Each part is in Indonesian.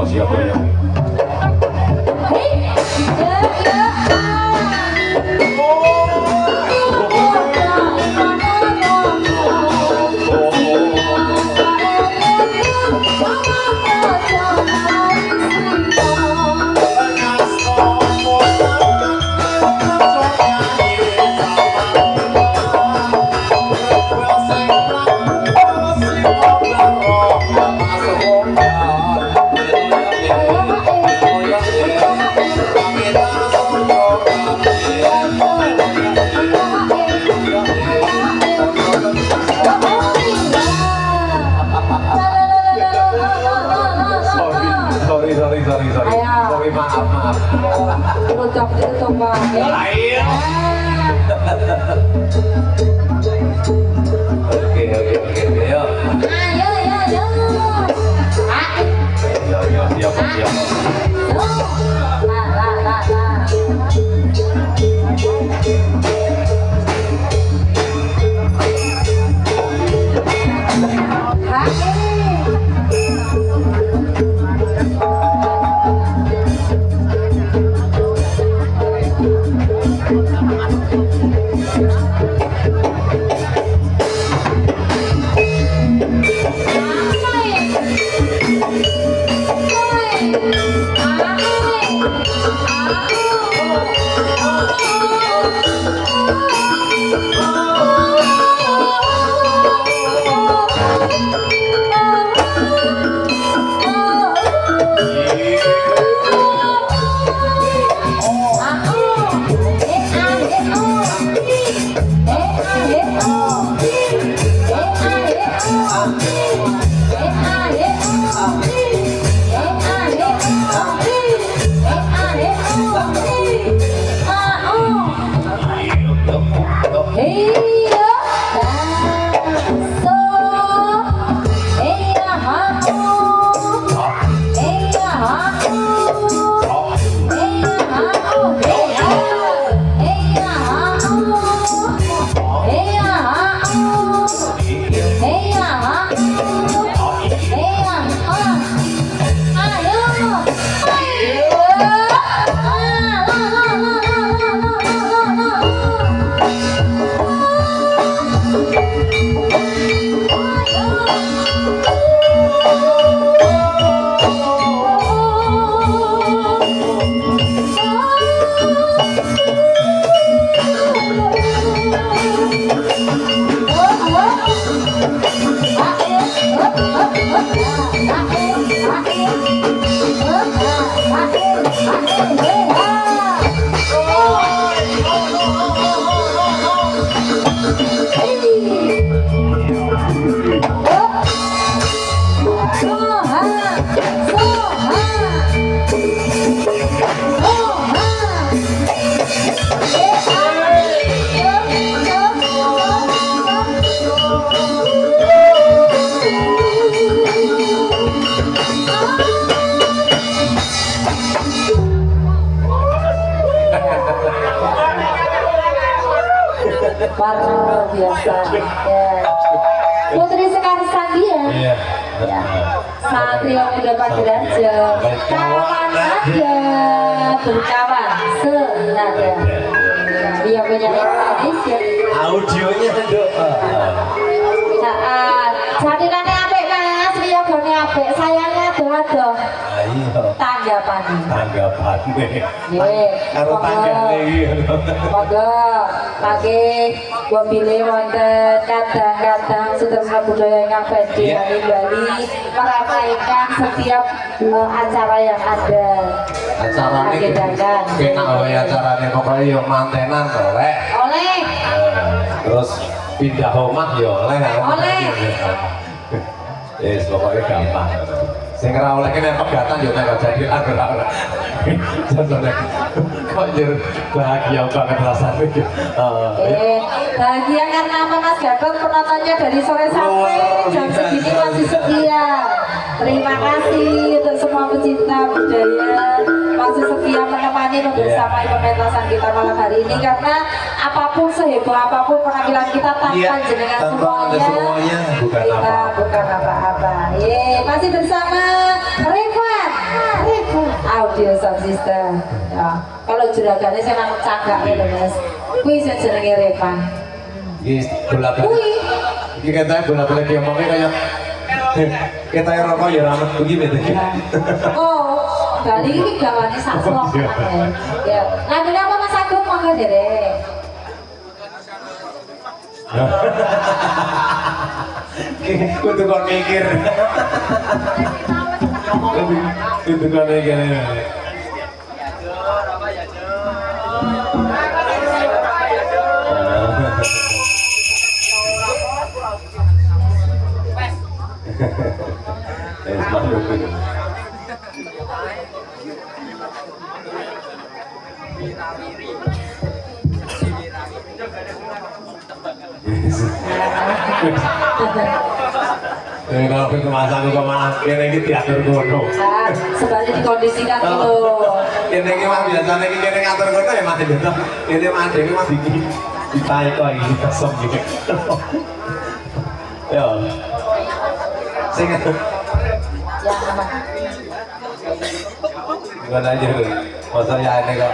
siapa ya? Sorry, maaf. Tutup Pak. Oke, ayo. Ayo. Siap. Luar biasa. Putri Sekar Sandi ya. Satria Muda Pageraja. Kawan aja berkawan senada. Dia punya Indonesia. Audionya dok. Jadikannya apik Mas, Rio gone apik, sayangnya ado-ado. Ayo. Tanggapan. Nggih. Karo tanggane iki. Monggo lagi gua pilih wonten kadang-kadang Sutrisno Budaya ingkang badhe Bali meramaikan setiap acara yang ada. Acarane kenak wae acarane pokoke yo mantenan oleh. Terus pindah omah yo oleh. Pokoknya gampang. Sing ora oleh kene pegatan yo nek jadi agar ora. Kok jur bahagia banget rasanya. Bahagia karena apa Mas Gatot penontonnya dari sore sampai jam segini masih setia. Terima kasih untuk semua pecinta budaya masih setia menemani membersamai pementasan kita malam hari ini karena apapun seheboh apapun penampilan kita tanpa jenengan semuanya kita bukan apa-apa. Masih bersama Revan Audio Sound System. Ya, kalau juragannya saya nang cagak ya Mas. Kuwi sing jenenge Revan. Iki bolak-balik. Iki katanya bolak-balik yang ngomongnya kayak kita yang rokok ya ramet begini tuh. Oh, Bali ini gawane sak slok. Ya, lagune apa Mas Agung monggo derek. Kudu kok mikir. Kudu kok mikir. Kalau kemasan kok malah kene iki diatur ngono. Sebalik dikondisikan dulu. Kene iki mah biasane iki kene ngatur ngono ya mati beto. Kene mah dhewe mah iki ditae kok iki kosong iki. Yo. Sing ya aman. Gimana aja lu? Masa ya ini kok.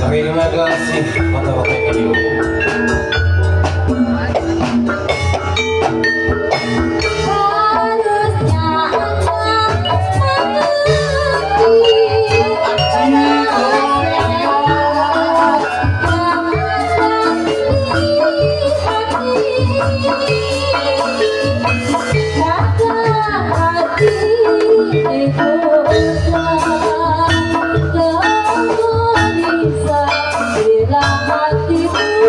Terima kasih foto-foto video. Hatimu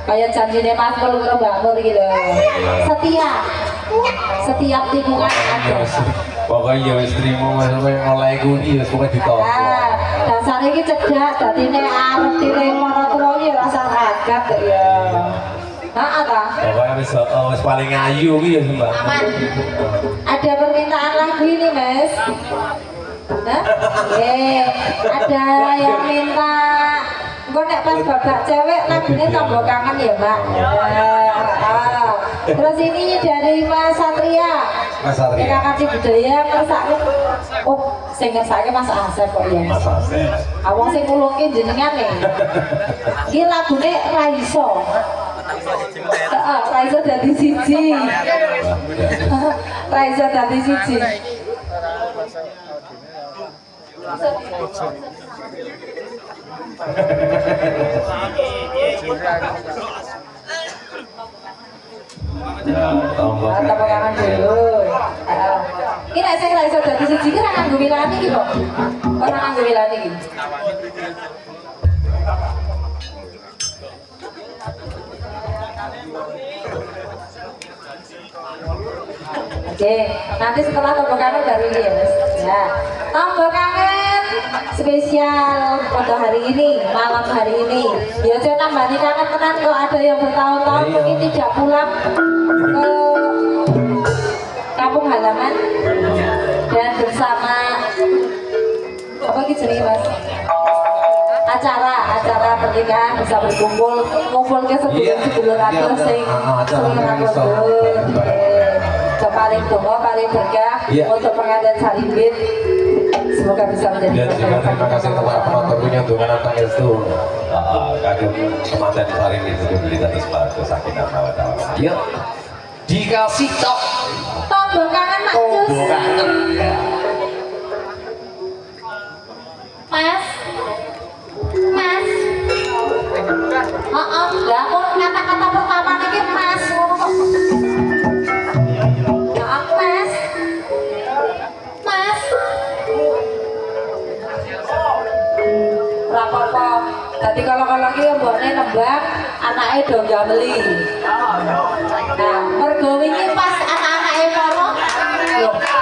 Kayak janjine Mas Pur karo Mbak Pur iki lho. Setia. Setiap tikungan ada. Pokoknya ya wis trimo oleh kuwi wis pokoke ditampa. Dasare iki cedhak dadine arep diremo tua iki rasa ragat kok ya. Heeh ta? Pokoknya wis paling ayu iki ya Mbak. Aman. Ada permintaan lagu ini, Mas. Hah? Ada yang minta gue nek pas babak cewek lagunya tambah kangen ya Mbak. Terus ini dari Mas Satria. Mas Satria. Kakak budaya ngersake. Oh, sing ngersake Mas Asep kok ya. Mas Asep. Awang sing ngulungke jenengan nih. Iki lagune Raiso. Heeh, Raiso dadi siji. Raiso dadi siji. Tambah kangen dulu. Ini nek sing ra iso dadi siji ki ra nganggo wilani iki kok. Ora nganggo wilani iki. Oke, nanti setelah tombol kangen baru ini ya Mas. Ya, tombol kangen spesial pada hari ini, malam hari ini. Ya saya tambah kangen tenan kok ada yang bertahun-tahun mungkin tidak pulang ke kampung halaman dan bersama apa gitu nih Mas? acara pernikahan bisa berkumpul ke sebelum atur sing paling tunggu paling berkah untuk pengadaan salimbit, semoga bisa menjadi dan juga terima kasih kepada penonton punya dengan antang itu kagum kematian hari ini sudah beli tadi sepatu sakinah mawaddah. Yuk dikasih cok tombol kangen Mak Jus. Tombol kangen Mas lah kok kata-kata pertama ini Mas Mas rapopo tadi kalau lagi yang buatnya nembak anaknya dong gak beli. Nah mergo wingi pas anak-anaknya moro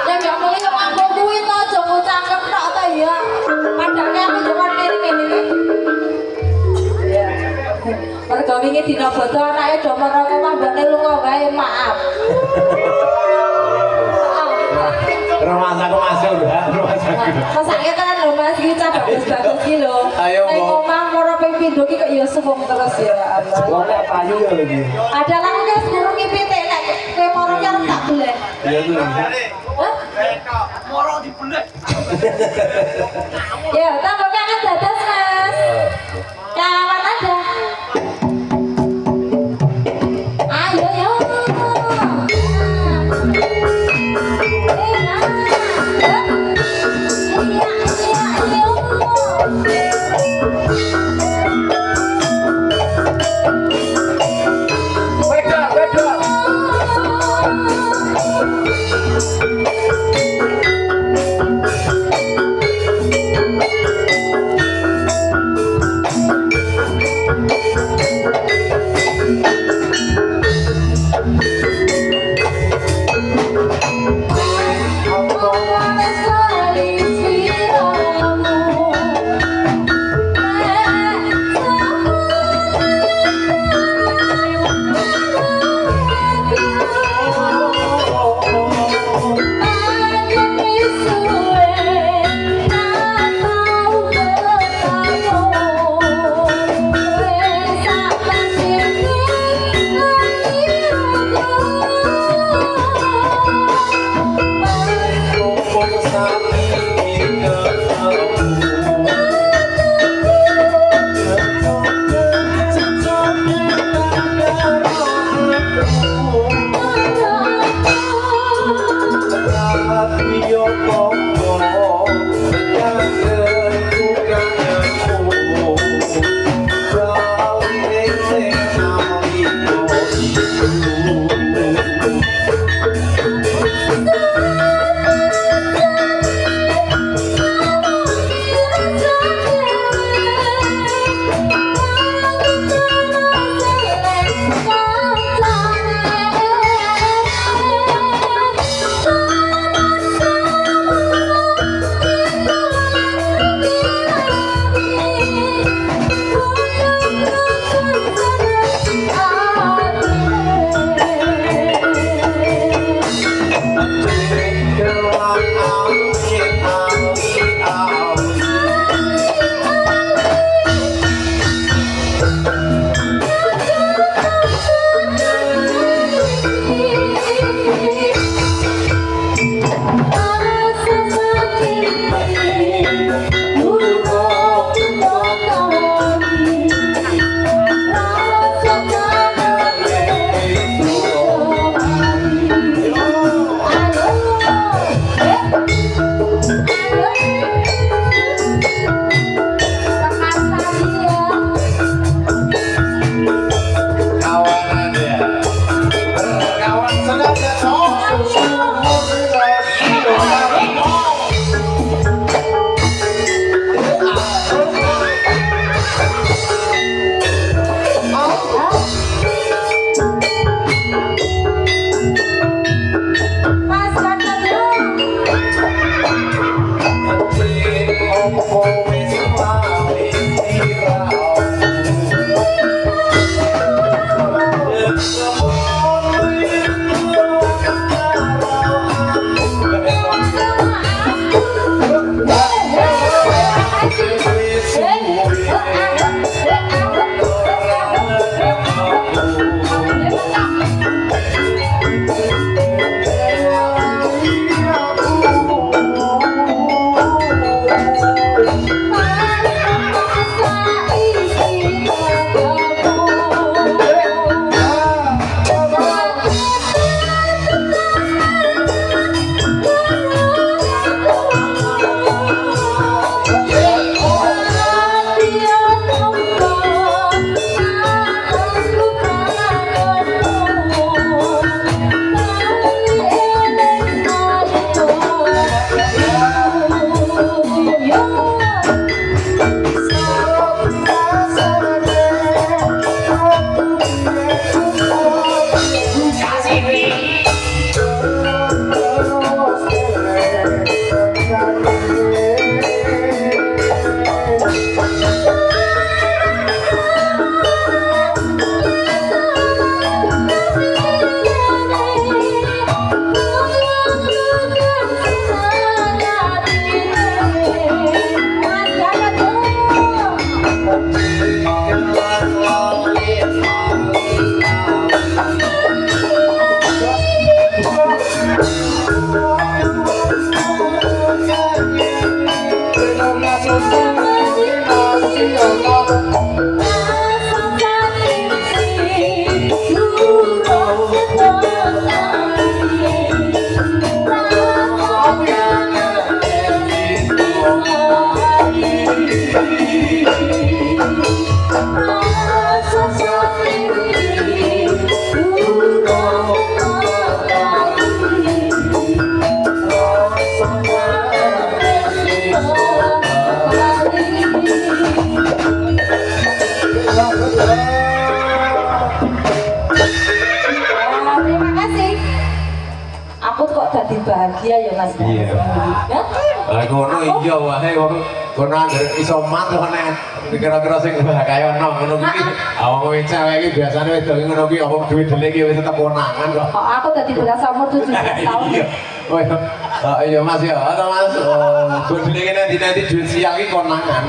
yang gak beli yang aku kuwi to aja ngucapkan tok to ya padahal aku cuma ini mergo wingi dina bodo anaknya do moro omah mbane lunga wae maaf. rumah saku masuk rumah saku masaknya kan lho Mas iki bagus-bagus iki lho. Nek omah moro ping pindho iki kok ya suwung terus ya Allah. wong nek payu ya lagi Ada lah guys burung pitik nek kowe moro ki arep tak beleh. iya tuh moro dibeleh. Ya, tambah kangen dadas Mas. Kawan ada. Ayo yo. dadi bahagia ya Mas. Iya. Ya. Lah ngono iya wae wong kono anggere iso mat nek kira-kira sing kaya ono ngono iki. Awang wong cewek iki biasane wedok ngono ki apa duwe dele iki wis tetep konangan kok. Oh, aku tadi berasa umur 17 tahun. Iya. Oh iya Mas ya, atau Mas dele iki nanti duit siang iki konangan.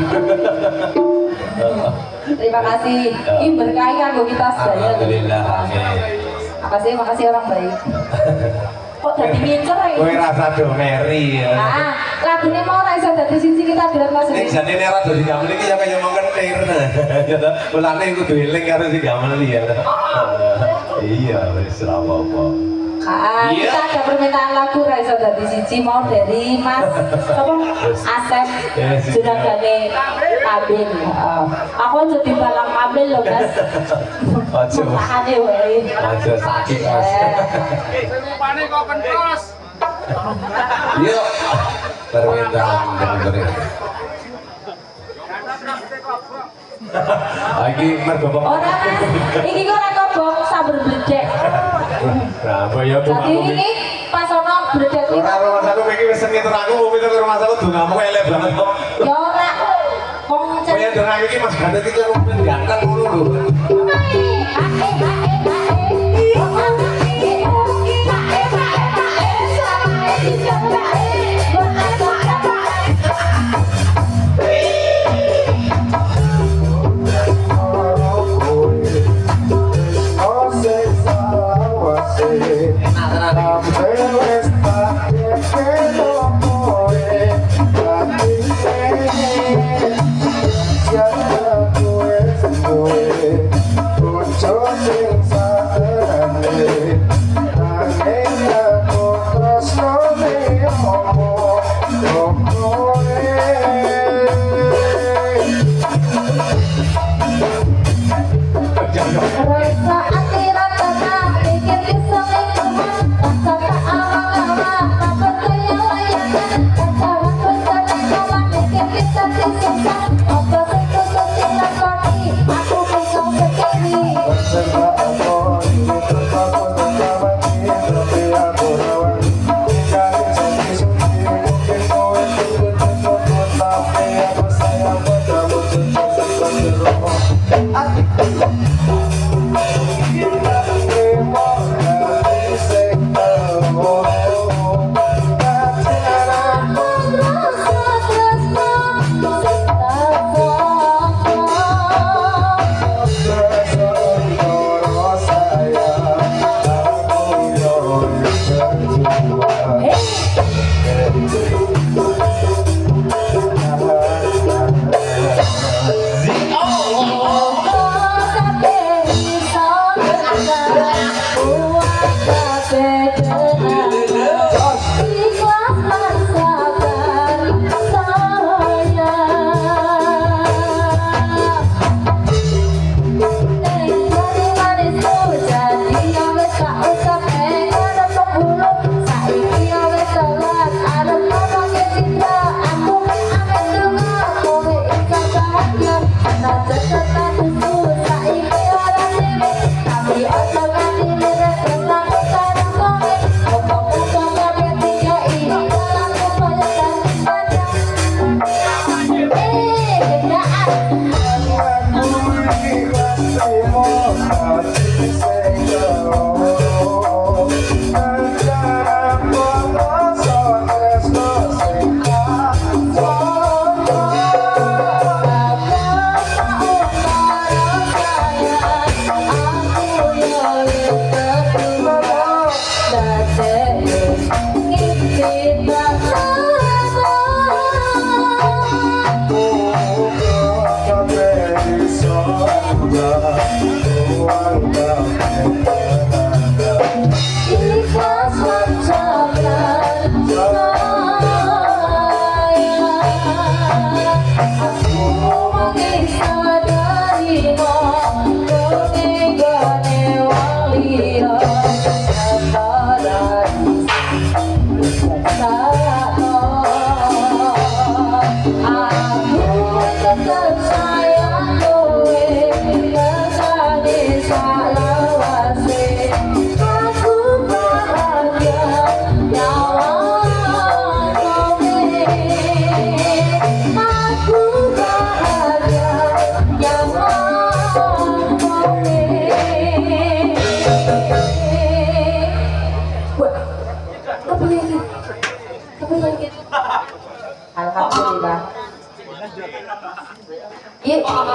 Terima kasih. Ini berkahi kanggo kita sedaya. Alhamdulillah. Makasih orang baik. Kok jadi ngincer ya? Kowe rasa do meri ya. Ah, lagune mau ora iso dadi siji kita bilang Mas. Nek jane nek rada digamel iki ya kaya mau kentir. Ya ta, ulane kudu eling karo digamel ya. Iya, wis ora apa-apa. Kita ada permintaan lagu ora iso dadi siji mau dari Mas apa? Asep Juragane Kabil. Aku aja dibalang Kabil loh, Mas. Aja. Tahane wae. Aja sakit, Mas. Sumpane kok kentos. Yuk. Permintaan dengerin. Lagi mergo Ora, Mas. Iki kok ora kobong sabar bledek. Nah, ya tuh. Jadi ini pas ono bledek iki. Ora rumah aku iki wis ngitung aku mau pindah ke rumah aku dongamu elek banget kok. Ya ora. Wong Kaya dongak iki Mas Gandet iki karo ganteng ngono lho.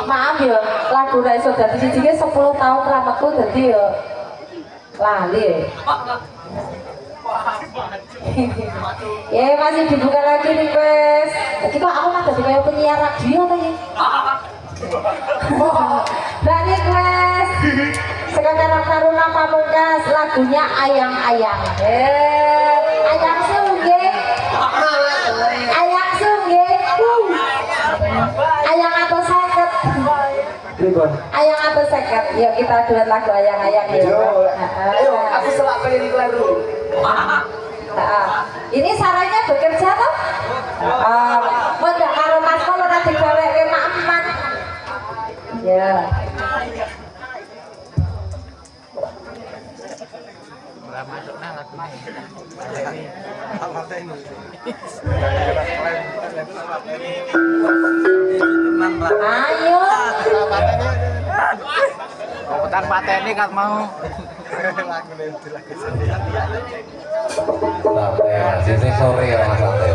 maaf ya, lagu ra iso dadi siji 10 tahun ra metu dadi ya lali. Ya masih dibuka lagi nih guys. Jadi kok aku mah jadi kayak penyiar radio apa ya? Mbak Request sekarang Taruna Pamungkas lagunya Ayang-Ayang. Ayang Sungge, Ayang Sungge, Ayang atau seket, Ayang atau seket. Yuk kita duet lagu Ayang-Ayang ya. Ayo, aku selak pengen iklan dulu. Ini sarannya bekerja toh? Mendak karo Mas kalau nanti balik ke Mak Eman. Ya. Ayo. Putar pateni kan mau. Santai, sore ya mas santai.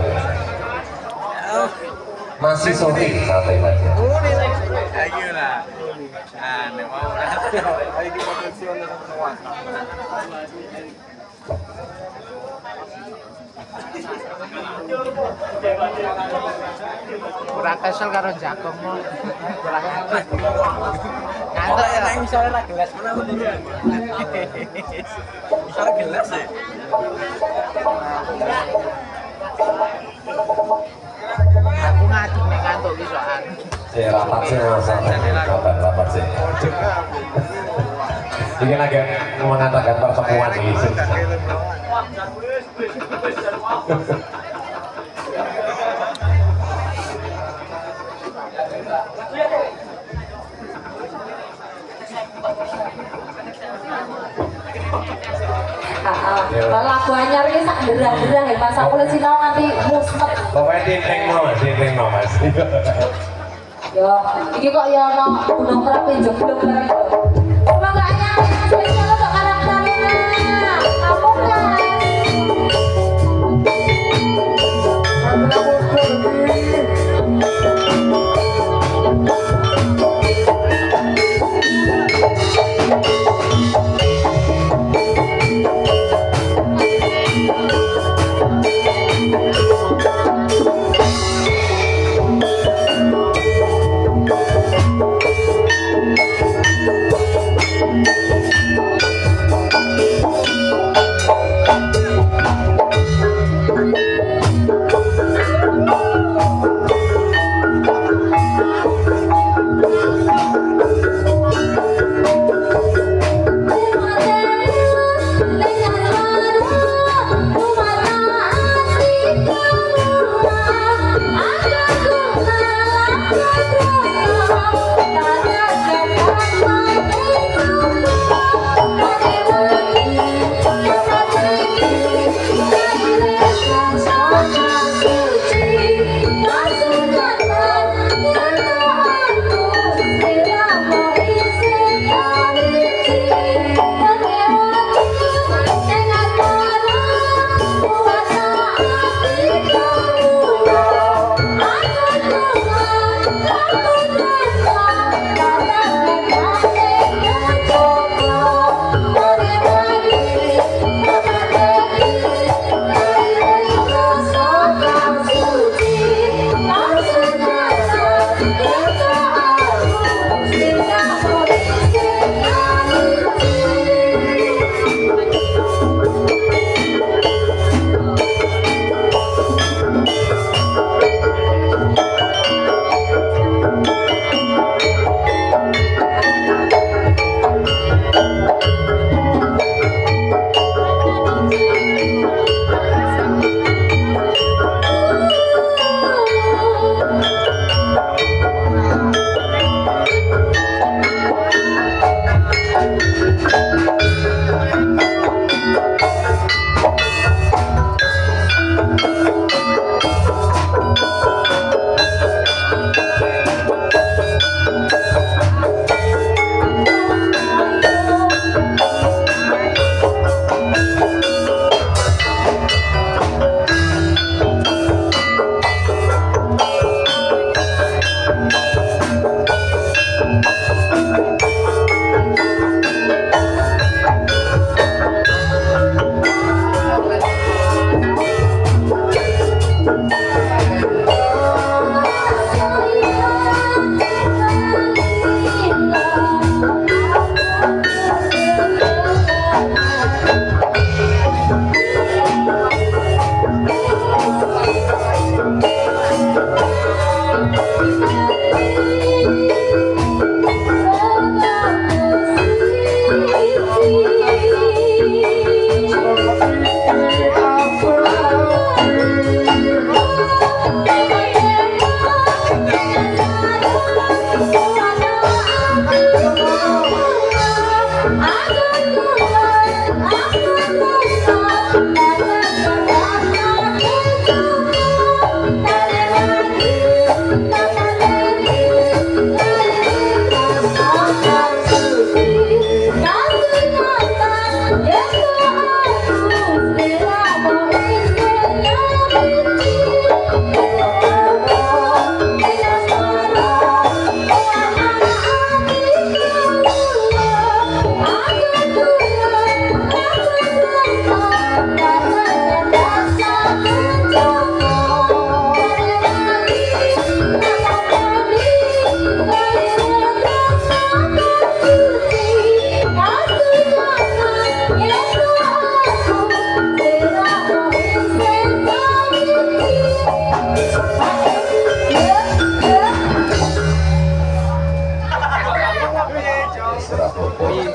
Masih sore santai aja. Ayo lah. Ah, nek mau lah. Ayo diproduksi ono semua. Kurang kesel karo jakongmu. Kurang ngantuk ya. Nek misale ra gelas mana bener. Misale gelas ya. Aku ngaduk nek ngantuk ki soal. Saya rapat sih mas santai. Rapat sih. Ingin agak mengatakan pertemuan ini. Lagu anyar ini sak derah-derah ya pas aku lagi sinau nanti musmet. Pokoknya tinteng no mas. Yo, iki kok ya ono gunung Merapi joglok bareng. Semoga anyar spesial untuk karakternya. Pamungkas.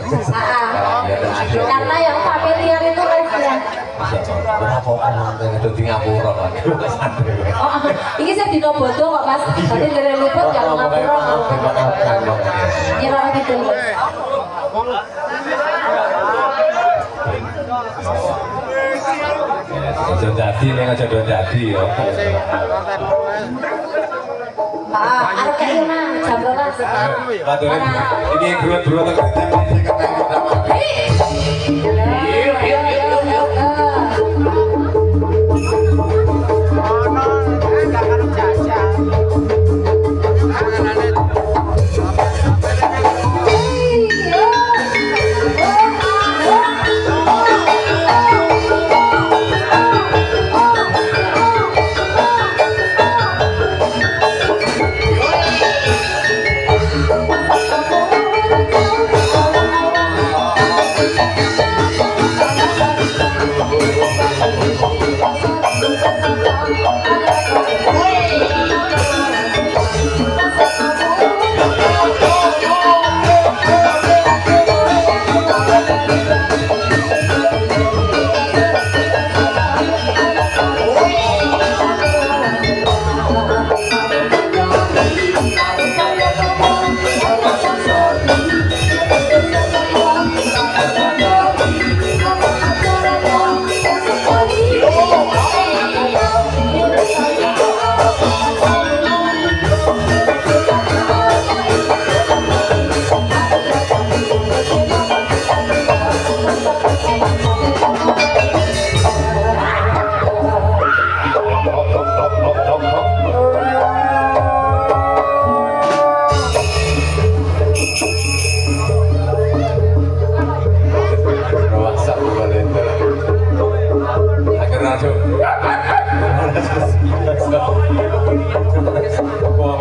Karena yang familiar itu aja. Berapa orang yang ada di Ngapura kan? Oh, ini saya di Nobodo kok mas. Tadi dari liput yang Ngapura. Kira gitu. Aja dadi ning aja do dadi ya. Arep kayak mana? Jam 12. Padahal ini bro-bro tekan sing ketemu sama. Wah,